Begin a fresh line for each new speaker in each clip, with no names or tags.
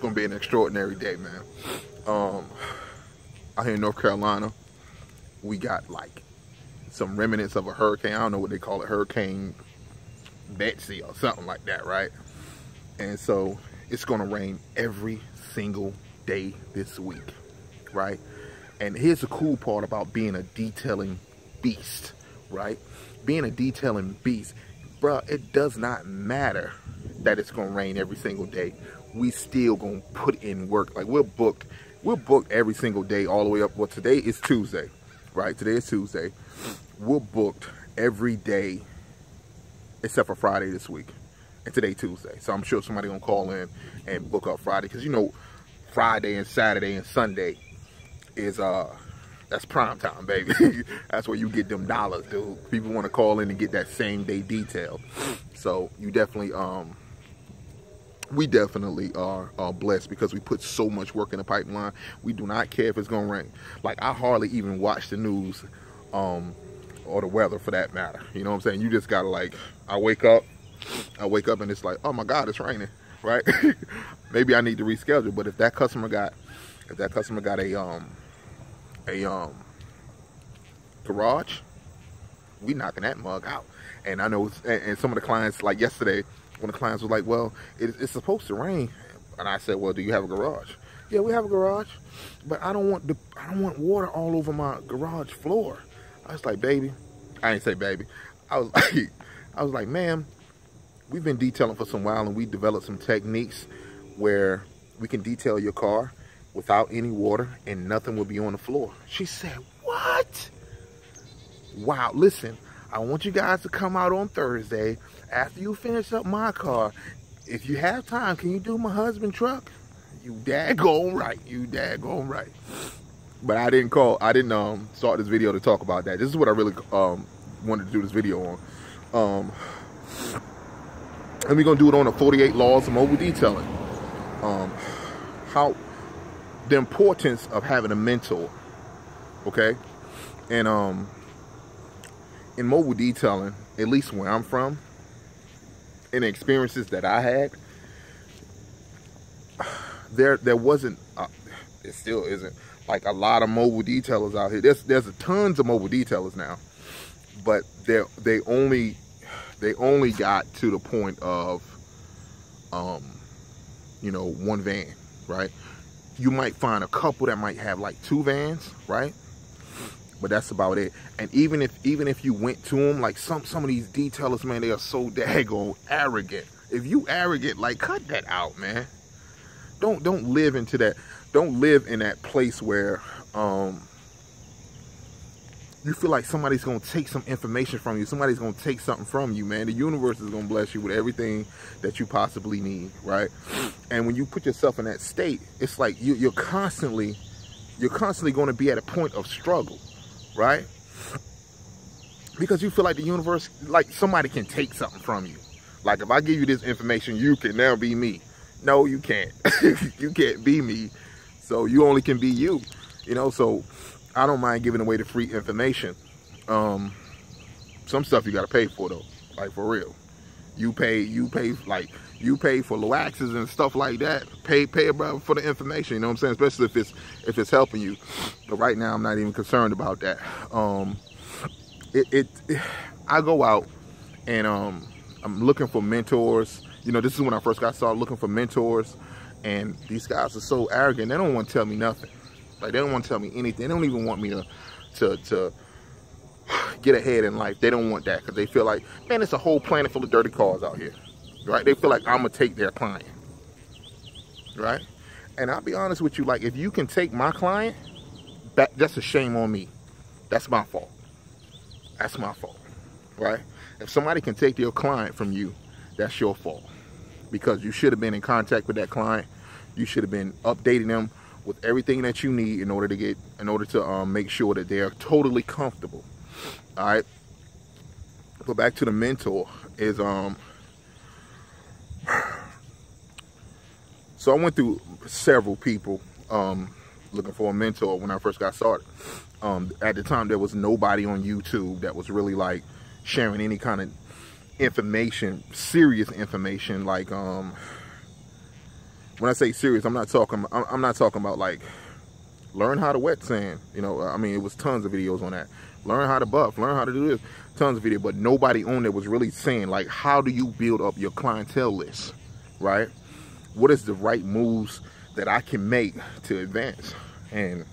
gonna be an extraordinary day, man. Out here in North Carolina, we got like some remnants of a hurricane. I don't know what they call it, Hurricane Betsy or something like that, right? And so it's gonna rain every single day this week, right? And here's the cool part about being a detailing beast, right? Being a detailing beast, bruh, it does not matter that it's gonna rain every single day. We still gonna put in work. Like we're booked every single day all the way up. Well, today is Tuesday, right? Today is Tuesday. We're booked every day except for Friday this week. And today Tuesday. So I'm sure somebody gonna call in and book up Friday. Cause you know, Friday and Saturday and Sunday is that's prime time, baby. That's where you get them dollars, dude. People want to call in and get that same day detail. So you definitely we definitely are blessed because we put so much work in the pipeline. We do not care if it's gonna rain. Like I hardly even watch the news or the weather for that matter. You know what I'm saying? You just gotta like, I wake up and it's like, oh my God, it's raining, right? Maybe I need to reschedule. But if that customer got a garage, we knocking that mug out. And I know, and some of the clients, like yesterday, when the clients was like, well, it's supposed to rain, and I said, well, do you have a garage? Yeah, we have a garage, but I don't want water all over my garage floor. I was like, baby, I ain't say baby. I was like, ma'am, we've been detailing for some while, and we developed some techniques where we can detail your car without any water and nothing will be on the floor. She said, what? Wow, listen, I want you guys to come out on Thursday after you finish up my car. If you have time, can you do my husband's truck? You daggone right. You daggone right. But I didn't start this video to talk about that. This is what I really wanted to do this video on. And we're gonna do it on the 48 laws of mobile detailing. How the importance of having a mentor, okay? And in mobile detailing, at least where I'm from, and the experiences that I had, there wasn't, it still isn't, like a lot of mobile detailers out here. There's tons of mobile detailers now, but they only got to the point of you know, one van, right? You might find a couple that might have like 2 vans, right? But that's about it. And even if you went to them, like some of these detailers, man, they are so daggone arrogant. If you arrogant, like, cut that out, man. Don't live into that. Don't live in that place where you feel like somebody's gonna take some information from you. Somebody's gonna take something from you, man. The universe is gonna bless you with everything that you possibly need, right? And when you put yourself in that state, it's like you're constantly going to be at a point of struggle, right? Because you feel like the universe, like somebody can take something from you. Like if I give you this information, you can now be me. No, you can't. You can't be me. So you only can be you, you know? So I don't mind giving away the free information. Some stuff you gotta pay for though, like for real. You pay for Loaxes and stuff like that. Pay bro for the information, you know what I'm saying? Especially if it's helping you. But right now I'm not even concerned about that. I go out and I'm looking for mentors. You know, this is when I first got started looking for mentors, and these guys are so arrogant. They don't want to tell me nothing. Like they don't want to tell me anything. They don't even want me to get ahead in life. They don't want that because they feel like, man, it's a whole planet full of dirty cars out here, right? They feel like I'm gonna take their client, right? And I'll be honest with you, like if you can take my client, that's a shame on me. That's my fault. That's my fault, right? If somebody can take your client from you, that's your fault, because you should have been in contact with that client. You should have been updating them with everything that you need in order to make sure that they're totally comfortable. All right. But back to the mentor is so I went through several people looking for a mentor when I first got started. At the time there was nobody on YouTube that was really like sharing any kind of information, serious information, like when I say serious, I'm not talking about like learn how to wet sand. You know, I mean, it was tons of videos on that. Learn how to buff, learn how to do this, tons of video, but nobody on there was really saying like, how do you build up your clientele list, right? What is the right moves that I can make to advance? And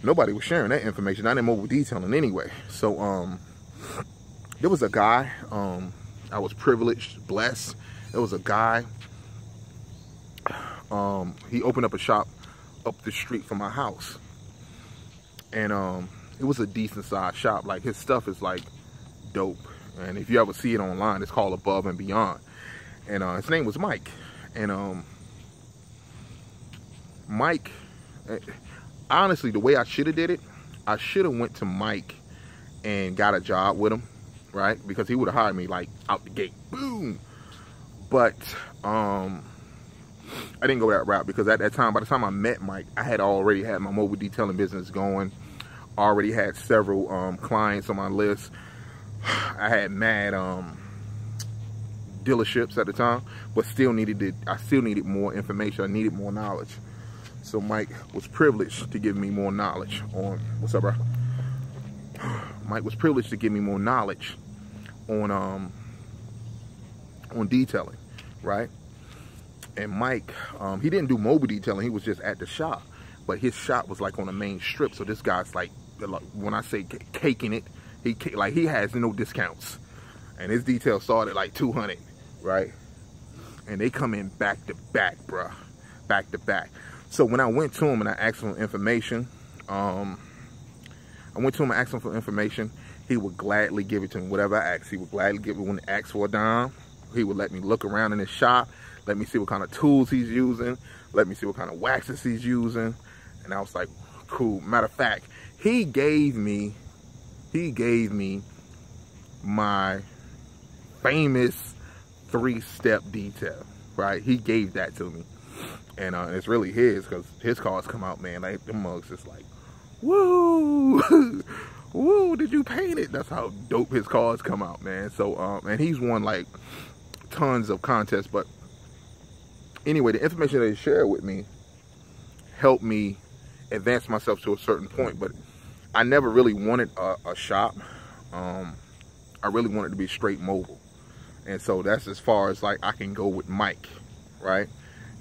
nobody was sharing that information, not in mobile detailing anyway. So there was a guy, I was privileged, blessed. There was a guy, he opened up a shop up the street from my house, and it was a decent sized shop. Like, his stuff is like dope, and if you ever see it online, it's called Above and Beyond. And his name was Mike. And Mike, honestly, the way I should have did it, I should have went to Mike and got a job with him, right? Because he would have hired me like out the gate, boom. But I didn't go that route, because at that time, by the time I met Mike, I had already had my mobile detailing business going. Already had several clients on my list. I had mad dealerships at the time, but I still needed more information. I needed more knowledge. So Mike was privileged to give me more knowledge on, what's up, bro? Mike was privileged to give me more knowledge on detailing, right? And Mike, he didn't do mobile detailing. He was just at the shop, but his shop was like on the main strip. So this guy's like, when I say caking it, he has no discounts, and his details started like 200, right? And they come in back to back, bruh, back to back. So when I went to him and I asked him for information, he would gladly give it to me. Whatever I asked, he would gladly give it. When I asked for a dime, he would let me look around in his shop, let me see what kind of tools he's using, let me see what kind of waxes he's using. And I was like, cool. Matter of fact, he gave me my famous 3-step detail, right? He gave that to me. And it's really his, because his cars come out, man, like, the mugs just like, woo, woo, did you paint it? That's how dope his cars come out, man. So, and he's won like tons of contests. But anyway, the information that he shared with me helped me advance myself to a certain point. But I never really wanted a shop. I really wanted to be straight mobile. And so that's as far as like I can go with Mike, right?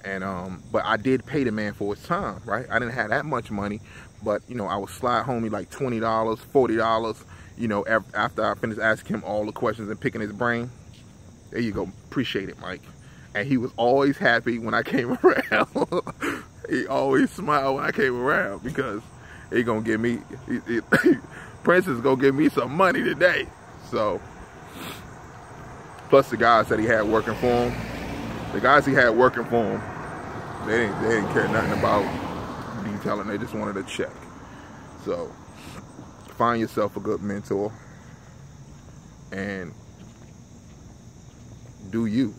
And but I did pay the man for his time, right? I didn't have that much money, but you know, I would slide homie like $20, $40, you know, after I finished asking him all the questions and picking his brain. There you go. Appreciate it, Mike. And he was always happy when I came around. He always smiled when I came around, because he gonna give me, Prince is gonna give me some money today. So, plus the guys that he had working for him, they didn't care nothing about detailing. They just wanted a check. So, find yourself a good mentor and do you.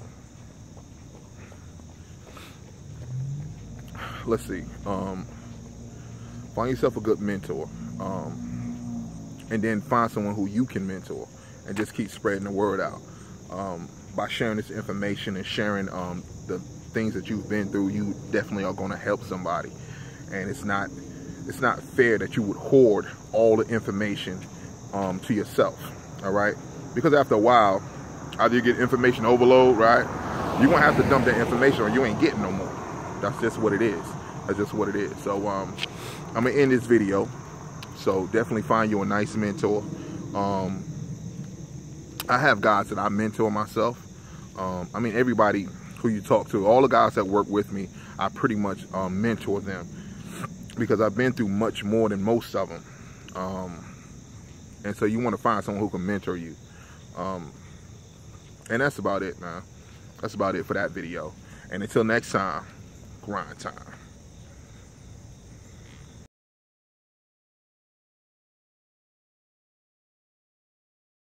Let's see. Find yourself a good mentor, and then find someone who you can mentor, and just keep spreading the word out. By sharing this information and sharing the things that you've been through, you definitely are going to help somebody. And it's not fair that you would hoard all the information to yourself. All right, because after a while, either you get information overload, right? You're gonna have to dump that information, or you ain't getting no more. That's just what it is. That's just what it is. So I'm gonna end this video. So definitely find you a nice mentor. I have guys that I mentor myself. I mean, everybody who you talk to, all the guys that work with me, I pretty much mentor them, because I've been through much more than most of them. And so you want to find someone who can mentor you. And that's about it, man. That's about it for that video. And until next time, grind time.